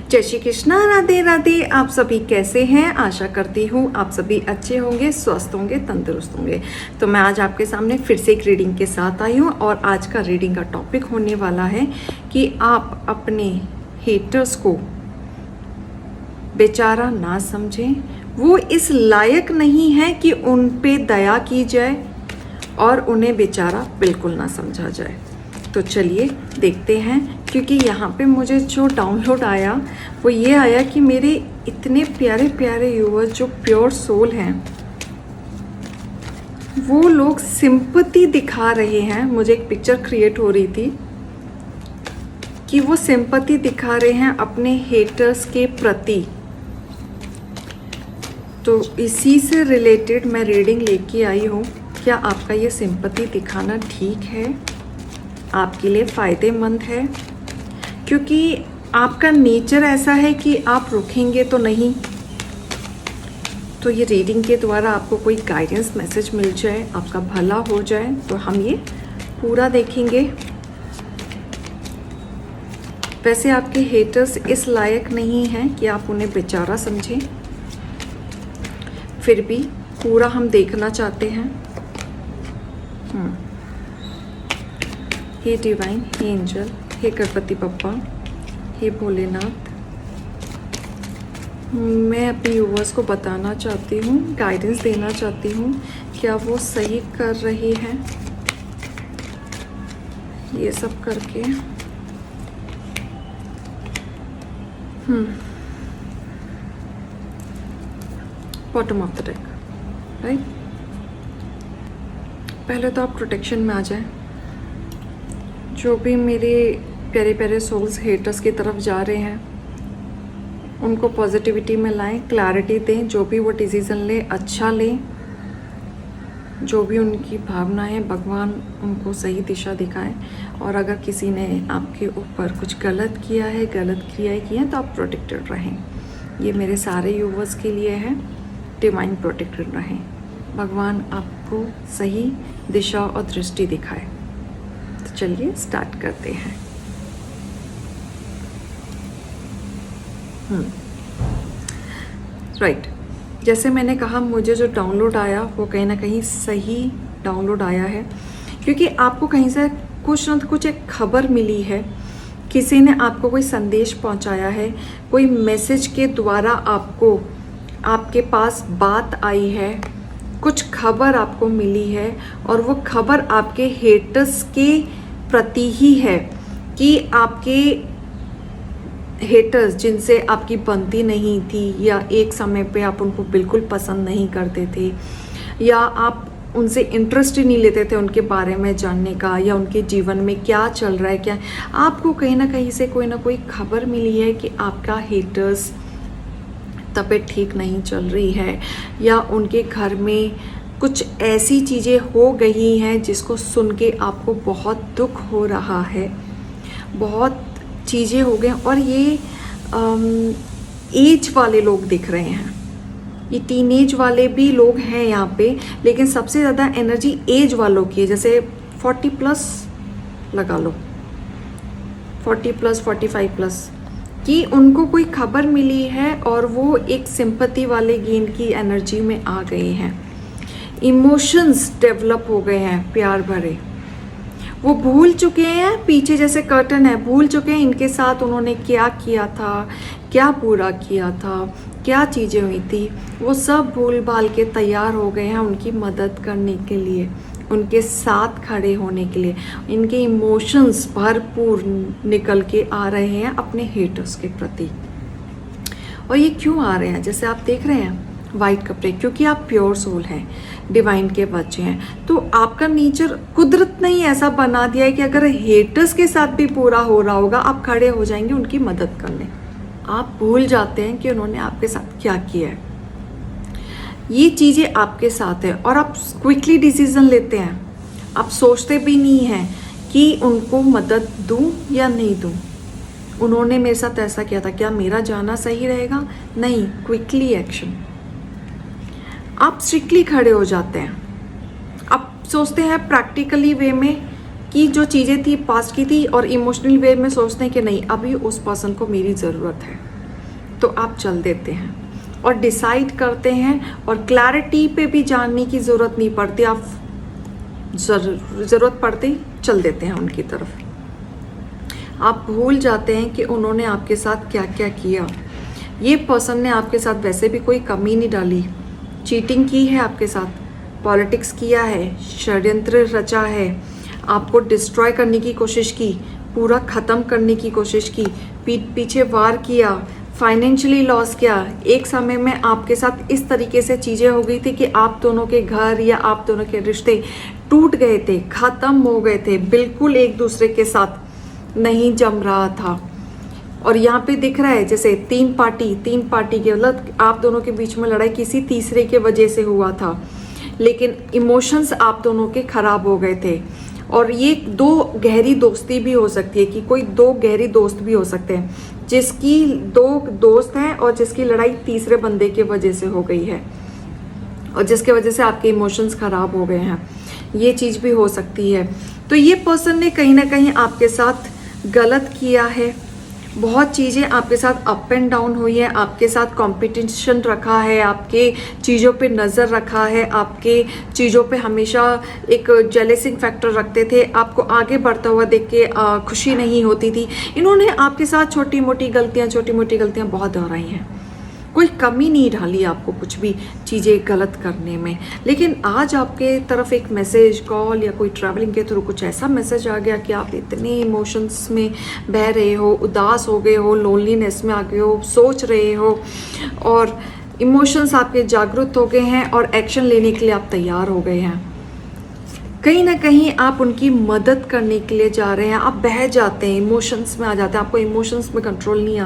जय श्री कृष्णा, राधे राधे। आप सभी कैसे हैं? आशा करती हूँ आप सभी अच्छे होंगे, स्वस्थ होंगे, तंदुरुस्त होंगे। तो मैं आज आपके सामने फिर से एक रीडिंग के साथ आई हूँ और आज का रीडिंग का टॉपिक होने वाला है कि आप अपने हेटर्स को बेचारा ना समझें। वो इस लायक नहीं है कि उन पे दया की जाए और उन्हें बेचारा बिल्कुल ना समझा जाए। तो चलिए देखते हैं, क्योंकि यहाँ पे मुझे जो डाउनलोड आया वो ये आया कि मेरे इतने प्यारे प्यारे व्यूअर्स जो प्योर सोल हैं वो लोग सिंपैथी दिखा रहे हैं। मुझे एक पिक्चर क्रिएट हो रही थी कि वो सिंपैथी दिखा रहे हैं अपने हेटर्स के प्रति। तो इसी से रिलेटेड मैं रीडिंग लेके आई हूँ। क्या आपका ये सिंपैथी दिखाना ठीक है, आपके लिए फ़ायदेमंद है? क्योंकि आपका नेचर ऐसा है कि आप रुकेंगे तो नहीं। तो ये रीडिंग के द्वारा आपको कोई गाइडेंस मैसेज मिल जाए, आपका भला हो जाए, तो हम ये पूरा देखेंगे। वैसे आपके हेटर्स इस लायक नहीं हैं कि आप उन्हें बेचारा समझें, फिर भी पूरा हम देखना चाहते हैं। हे डिवाइन, हे एंजल, हे गणपति बप्पा, हे भोलेनाथ, मैं अपने व्यूअर्स को बताना चाहती हूँ, गाइडेंस देना चाहती हूँ, क्या वो सही कर रही हैं ये सब करके। Bottom of the deck, right. पहले तो आप प्रोटेक्शन में आ जाएं। जो भी मेरे प्यारे प्यारे सोल्स हेटर्स की तरफ जा रहे हैं उनको पॉजिटिविटी में लाएं, क्लैरिटी दें। जो भी वो डिसीज़न ले अच्छा लें, जो भी उनकी भावना है भगवान उनको सही दिशा दिखाएं। और अगर किसी ने आपके ऊपर कुछ गलत किया है, गलत क्रियाएं की हैं, तो आप प्रोटेक्टेड रहें। ये मेरे सारे यूवर्स के लिए है। डिवाइन प्रोटेक्टेड रहें, भगवान आपको सही दिशा और दृष्टि दिखाए। तो चलिए स्टार्ट करते हैं। राइट, जैसे मैंने कहा मुझे जो डाउनलोड आया वो कहीं ना कहीं सही डाउनलोड आया है, क्योंकि आपको कहीं से कुछ ना कुछ एक खबर मिली है। किसी ने आपको कोई संदेश पहुंचाया है, कोई मैसेज के द्वारा आपको आपके पास बात आई है, कुछ खबर आपको मिली है और वो खबर आपके हेटर्स के प्रति ही है कि आपके हेटर्स जिनसे आपकी बनती नहीं थी, या एक समय पे आप उनको बिल्कुल पसंद नहीं करते थे, या आप उनसे इंटरेस्ट ही नहीं लेते थे उनके बारे में जानने का, या उनके जीवन में क्या चल रहा है, क्या आपको कहीं ना कहीं से कोई ना कोई खबर मिली है कि आपका हेटर्स तबीयत ठीक नहीं चल रही है, या उनके घर में कुछ ऐसी चीज़ें हो गई हैं जिसको सुन के आपको बहुत दुख हो रहा है। बहुत चीज़ें हो गई और ये एज वाले लोग दिख रहे हैं। ये टीनेज वाले भी लोग हैं यहाँ पे, लेकिन सबसे ज़्यादा एनर्जी एज वालों की है। जैसे 40+ लगा लो, 40+, 45+, कि उनको कोई खबर मिली है और वो एक सिंपैथी वाले गेन की एनर्जी में आ गए हैं। इमोशंस डेवलप हो गए हैं प्यार भरे। वो भूल चुके हैं, पीछे जैसे कर्टन है, भूल चुके हैं इनके साथ उन्होंने क्या किया था, क्या बुरा किया था, क्या चीज़ें हुई थी। वो सब भूल भाल के तैयार हो गए हैं उनकी मदद करने के लिए, उनके साथ खड़े होने के लिए। इनके इमोशंस भरपूर निकल के आ रहे हैं अपने हेटर्स के प्रति। और ये क्यों आ रहे हैं? जैसे आप देख रहे हैं वाइट कपड़े, क्योंकि आप प्योर सोल हैं, डिवाइन के बच्चे हैं। तो आपका नेचर कुदरत ने ही ऐसा बना दिया है कि अगर हेटर्स के साथ भी पूरा हो रहा होगा, आप खड़े हो जाएंगे उनकी मदद करने। आप भूल जाते हैं कि उन्होंने आपके साथ क्या किया है। ये चीज़ें आपके साथ है और आप क्विकली डिसीजन लेते हैं। आप सोचते भी नहीं हैं कि उनको मदद दूं या नहीं दूं। उन्होंने मेरे साथ ऐसा किया था, क्या मेरा जाना सही रहेगा? नहीं, क्विकली एक्शन। आप स्ट्रिक्टली खड़े हो जाते हैं। आप सोचते हैं प्रैक्टिकली वे में कि जो चीज़ें थी पास्ट की थी, और इमोशनल वे में सोचते हैं कि नहीं, अभी उस पर्सन को मेरी ज़रूरत है। तो आप चल देते हैं और डिसाइड करते हैं, और क्लैरिटी पे भी जानने की ज़रूरत नहीं पड़ती, आप ज़रूरत पड़ते ही चल देते हैं उनकी तरफ। आप भूल जाते हैं कि उन्होंने आपके साथ क्या क्या किया। ये पर्सन ने आपके साथ वैसे भी कोई कमी नहीं डाली, चीटिंग की है आपके साथ, पॉलिटिक्स किया है, षड्यंत्र रचा है, आपको डिस्ट्रॉय करने की कोशिश की, पूरा ख़त्म करने की कोशिश की, पीठ पीछे वार किया, फाइनेंशियली लॉस किया। एक समय में आपके साथ इस तरीके से चीज़ें हो गई थी कि आप दोनों के घर या आप दोनों के रिश्ते टूट गए थे, ख़त्म हो गए थे, बिल्कुल एक दूसरे के साथ नहीं जम रहा था। और यहाँ पे दिख रहा है जैसे तीन पार्टी के मतलब आप दोनों के बीच में लड़ाई किसी तीसरे के वजह से हुआ था, लेकिन इमोशंस आप दोनों के खराब हो गए थे। और ये दो गहरी दोस्ती भी हो सकती है कि कोई दो गहरी दोस्त भी हो सकते हैं, जिसकी दो दोस्त हैं और जिसकी लड़ाई तीसरे बंदे के वजह से हो गई है और जिसके वजह से आपके इमोशंस खराब हो गए हैं, ये चीज़ भी हो सकती है। तो ये पर्सन ने कहीं ना कहीं आपके साथ गलत किया है, बहुत चीज़ें आपके साथ अप एंड डाउन हुई है, आपके साथ कंपटीशन रखा है, आपके चीज़ों पे नज़र रखा है, आपके चीज़ों पे हमेशा एक जेलसिंग फैक्टर रखते थे, आपको आगे बढ़ता हुआ देख के खुशी नहीं होती थी। इन्होंने आपके साथ छोटी मोटी गलतियाँ बहुत दोहराई हैं, कोई कमी नहीं डाली आपको कुछ भी चीज़ें गलत करने में। लेकिन आज आपके तरफ एक मैसेज, कॉल या कोई ट्रैवलिंग के थ्रू कुछ ऐसा मैसेज आ गया कि आप इतने इमोशंस में बह रहे हो, उदास हो गए हो, लोनलीनेस में आ गए हो, सोच रहे हो और इमोशंस आपके जागरूक हो गए हैं और एक्शन लेने के लिए आप तैयार हो गए हैं। कहीं ना कहीं आप उनकी मदद करने के लिए जा रहे हैं, आप बह जाते हैं, इमोशंस में आ जाते हैं, आपको इमोशंस में कंट्रोल नहीं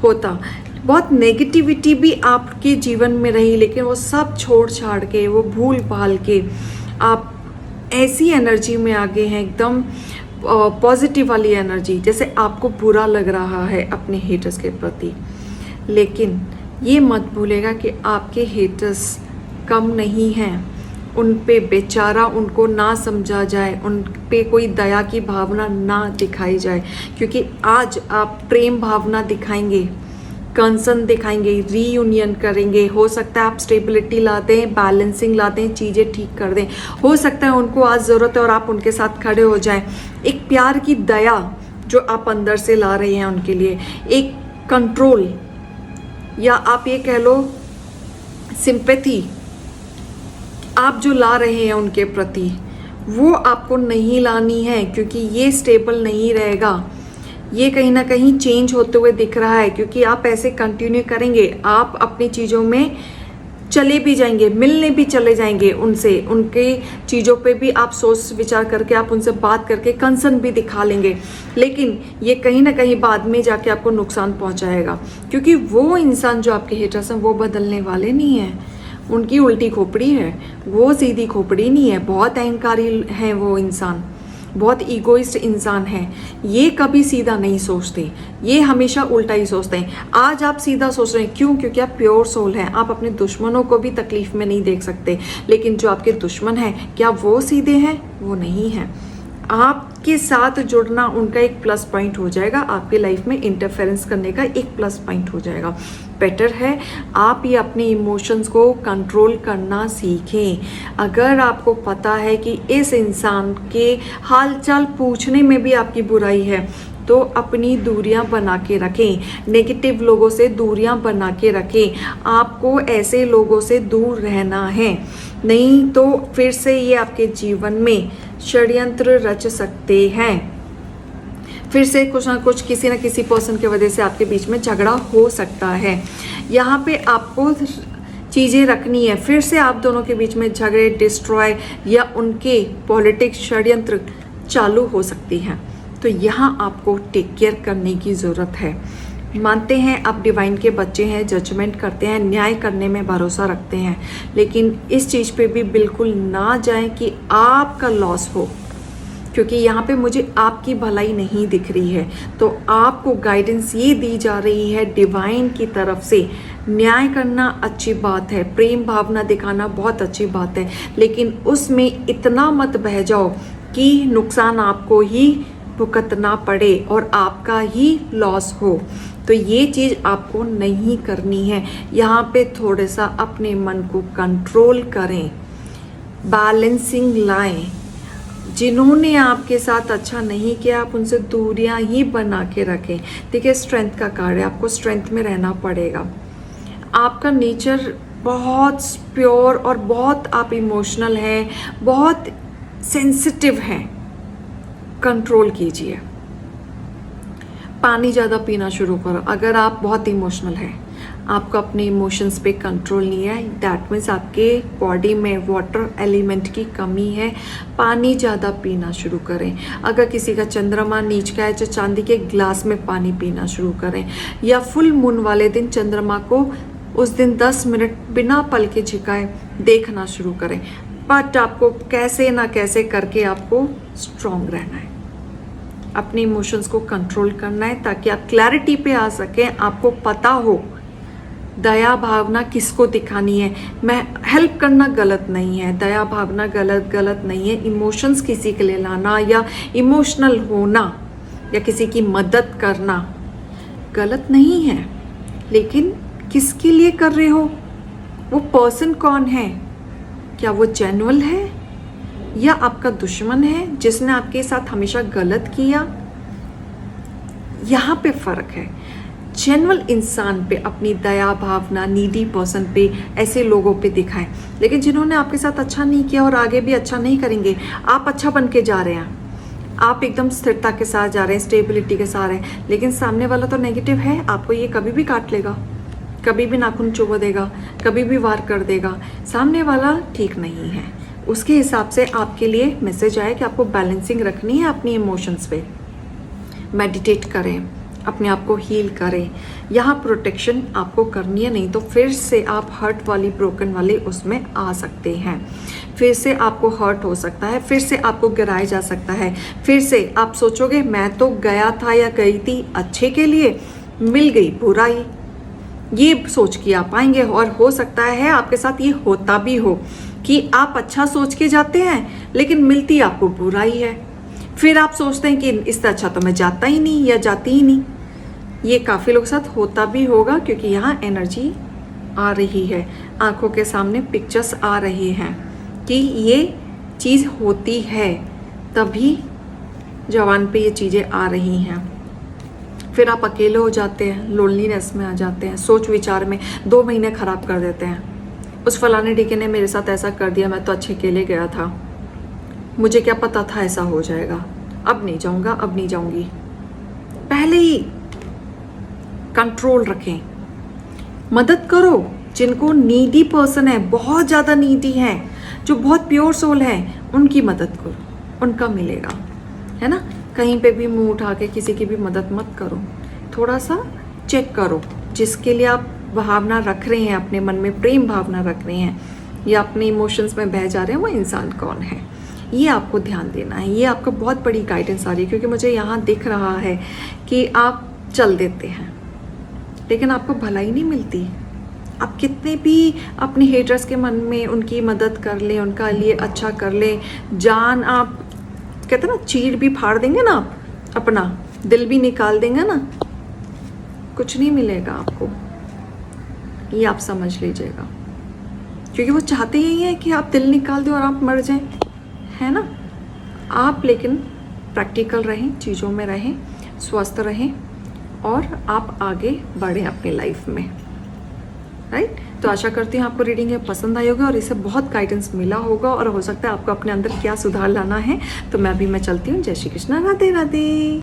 होता। बहुत नेगेटिविटी भी आपके जीवन में रही, लेकिन वो सब छोड़ छाड़ के, वो भूल भाल के आप ऐसी एनर्जी में आ गए हैं, एकदम पॉजिटिव वाली एनर्जी, जैसे आपको बुरा लग रहा है अपने हेटर्स के प्रति। लेकिन ये मत भूलेगा कि आपके हेटर्स कम नहीं हैं, उन पे बेचारा उनको ना समझा जाए, उन पे कोई दया की भावना ना दिखाई जाए, क्योंकि आज आप प्रेम भावना दिखाएंगे, कंसर्न दिखाएंगे, रीयूनियन करेंगे, हो सकता है आप स्टेबिलिटी ला दें, बैलेंसिंग ला दें, चीज़ें ठीक कर दें, हो सकता है उनको आज ज़रूरत है और आप उनके साथ खड़े हो जाएं। एक प्यार की दया जो आप अंदर से ला रहे हैं उनके लिए, एक कंट्रोल या आप ये कह लो सिंपैथी आप जो ला रहे हैं उनके प्रति, वो आपको नहीं लानी है, क्योंकि ये स्टेबल नहीं रहेगा। ये कहीं ना कहीं चेंज होते हुए दिख रहा है, क्योंकि आप ऐसे कंटिन्यू करेंगे, आप अपनी चीज़ों में चले भी जाएंगे, मिलने भी चले जाएंगे उनसे, उनके चीज़ों पे भी आप सोच विचार करके, आप उनसे बात करके कंसर्न भी दिखा लेंगे। लेकिन ये कहीं ना कहीं बाद में जाके आपको नुकसान पहुंचाएगा, क्योंकि वो इंसान जो आपके हेटर्स हैं वो बदलने वाले नहीं हैं, उनकी उल्टी खोपड़ी है, वो सीधी खोपड़ी नहीं है, बहुत अहंकारी है वो इंसान, बहुत ईगोइस्ट इंसान है। ये कभी सीधा नहीं सोचते, ये हमेशा उल्टा ही सोचते हैं। आज आप सीधा सोच रहे हैं, क्यों? क्योंकि आप प्योर सोल हैं, आप अपने दुश्मनों को भी तकलीफ में नहीं देख सकते। लेकिन जो आपके दुश्मन हैं, क्या वो सीधे हैं? वो नहीं है। आपके साथ जुड़ना उनका एक प्लस पॉइंट हो जाएगा, आपके लाइफ में इंटरफेरेंस करने का एक प्लस पॉइंट हो जाएगा। बेटर है आप ये अपने इमोशंस को कंट्रोल करना सीखें। अगर आपको पता है कि इस इंसान के हालचाल पूछने में भी आपकी बुराई है, तो अपनी दूरियां बना के रखें, नेगेटिव लोगों से दूरियां बना के रखें। आपको ऐसे लोगों से दूर रहना है, नहीं तो फिर से ये आपके जीवन में षड्यंत्र रच सकते हैं। फिर से कुछ ना कुछ किसी न किसी पर्सन की वजह से आपके बीच में झगड़ा हो सकता है। यहाँ पे आपको चीज़ें रखनी है, फिर से आप दोनों के बीच में झगड़े, डिस्ट्रॉय या उनके पॉलिटिक्स, षड्यंत्र चालू हो सकती हैं। तो यहाँ आपको टेक केयर करने की ज़रूरत है। मानते हैं आप डिवाइन के बच्चे हैं, जजमेंट करते हैं, न्याय करने में भरोसा रखते हैं, लेकिन इस चीज़ पे भी बिल्कुल ना जाएं कि आपका लॉस हो, क्योंकि यहाँ पे मुझे आपकी भलाई नहीं दिख रही है। तो आपको गाइडेंस ये दी जा रही है डिवाइन की तरफ से, न्याय करना अच्छी बात है, प्रेम भावना दिखाना बहुत अच्छी बात है, लेकिन उसमें इतना मत बह जाओ कि नुकसान आपको ही भुगतना पड़े और आपका ही लॉस हो। तो ये चीज़ आपको नहीं करनी है। यहाँ पे थोड़ा सा अपने मन को कंट्रोल करें, बैलेंसिंग लाएं। जिन्होंने आपके साथ अच्छा नहीं किया आप उनसे दूरियां ही बना के रखें। देखिए स्ट्रेंथ का कार्ड है, आपको स्ट्रेंथ में रहना पड़ेगा। आपका नेचर बहुत प्योर और बहुत आप इमोशनल हैं, बहुत सेंसिटिव हैं। कंट्रोल कीजिए, पानी ज़्यादा पीना शुरू करो। अगर आप बहुत इमोशनल हैं, आपको अपने इमोशंस पे कंट्रोल नहीं है, दैट मीन्स आपके बॉडी में वाटर एलिमेंट की कमी है। पानी ज़्यादा पीना शुरू करें। अगर किसी का चंद्रमा नीच का है तो चांदी के ग्लास में पानी पीना शुरू करें, या फुल मून वाले दिन चंद्रमा को उस दिन 10 मिनट बिना पल के झिकाए देखना शुरू करें। बट आपको कैसे ना कैसे करके आपको स्ट्रॉन्ग रहना है, अपने इमोशंस को कंट्रोल करना है ताकि आप क्लैरिटी पे आ सकें। आपको पता हो दया भावना किसको दिखानी है। मैं हेल्प करना गलत नहीं है, दया भावना गलत नहीं है। इमोशंस किसी के लिए लाना या इमोशनल होना या किसी की मदद करना गलत नहीं है, लेकिन किसके लिए कर रहे हो? वो पर्सन कौन है? क्या वो जेन्युइन है या आपका दुश्मन है जिसने आपके साथ हमेशा गलत किया? यहाँ पे फर्क है। जेन्युइन इंसान पे अपनी दया भावना नीडी पर्सन पे, ऐसे लोगों पे दिखाएं। लेकिन जिन्होंने आपके साथ अच्छा नहीं किया और आगे भी अच्छा नहीं करेंगे, आप अच्छा बन के जा रहे हैं, आप एकदम स्थिरता के साथ जा रहे हैं, स्टेबिलिटी के साथ हैं, लेकिन सामने वाला तो नेगेटिव है, आपको ये कभी भी काट लेगा, कभी भी नाखून चुभा देगा, कभी भी वार कर देगा। सामने वाला ठीक नहीं है। उसके हिसाब से आपके लिए मैसेज आए कि आपको बैलेंसिंग रखनी है अपनी इमोशंस पे। मेडिटेट करें, अपने आप को हील करें। यहाँ प्रोटेक्शन आपको करनी है, नहीं तो फिर से आप हर्ट वाली ब्रोकन वाली उसमें आ सकते हैं। फिर से आपको हर्ट हो सकता है, फिर से आपको गिराया जा सकता है, फिर से आप सोचोगे मैं तो गया था या गई थी अच्छे के लिए, मिल गई बुराई। ये सोच के आप आएंगे और हो सकता है आपके साथ ये होता भी हो कि आप अच्छा सोच के जाते हैं लेकिन मिलती आपको बुराई है। फिर आप सोचते हैं कि इससे अच्छा तो मैं जाता ही नहीं या जाती ही नहीं। ये काफ़ी लोग साथ होता भी होगा क्योंकि यहाँ एनर्जी आ रही है, आंखों के सामने पिक्चर्स आ रही हैं कि ये चीज़ होती है, तभी जवान पे ये चीज़ें आ रही हैं। फिर आप अकेले हो जाते हैं, लोनलीनेस में आ जाते हैं, सोच विचार में 2 महीने ख़राब कर देते हैं। उस फलाने ढीके ने मेरे साथ ऐसा कर दिया, मैं तो अच्छे अकेले गया था, मुझे क्या पता था ऐसा हो जाएगा, अब नहीं जाऊंगा, अब नहीं जाऊंगी। पहले ही कंट्रोल रखें, मदद करो जिनको नीडी पर्सन है, बहुत ज़्यादा नीडी है, जो बहुत प्योर सोल है, उनकी मदद करो, उनका मिलेगा, है ना। कहीं पे भी मुंह उठा के किसी की भी मदद मत करो। थोड़ा सा चेक करो जिसके लिए आप भावना रख रहे हैं, अपने मन में प्रेम भावना रख रहे हैं या अपने इमोशंस में बह जा रहे हैं, वो इंसान कौन है, ये आपको ध्यान देना है। ये आपको बहुत बड़ी गाइडेंस आ रही है क्योंकि मुझे यहाँ दिख रहा है कि आप चल देते हैं लेकिन आपको भलाई नहीं मिलती। आप कितने भी अपने हेटर्स के मन में उनकी मदद कर लें, उनका लिए अच्छा कर लें, जान आप कहते हैं ना चीर भी फाड़ देंगे ना, आप अपना दिल भी निकाल देंगे ना, कुछ नहीं मिलेगा आपको। ये आप समझ लीजिएगा, क्योंकि वो चाहते ही हैं कि आप दिल निकाल दें और आप मर जाएं, है ना। आप लेकिन प्रैक्टिकल रहें, चीज़ों में रहें, स्वस्थ रहें और आप आगे बढ़ें अपनी लाइफ में, राइट। तो आशा करती हूँ आपको रीडिंग ये पसंद आई होगी और इससे बहुत गाइडेंस मिला होगा और हो सकता है आपको अपने अंदर क्या सुधार लाना है। तो मैं चलती हूँ। जय श्री कृष्णा, राधे राधे।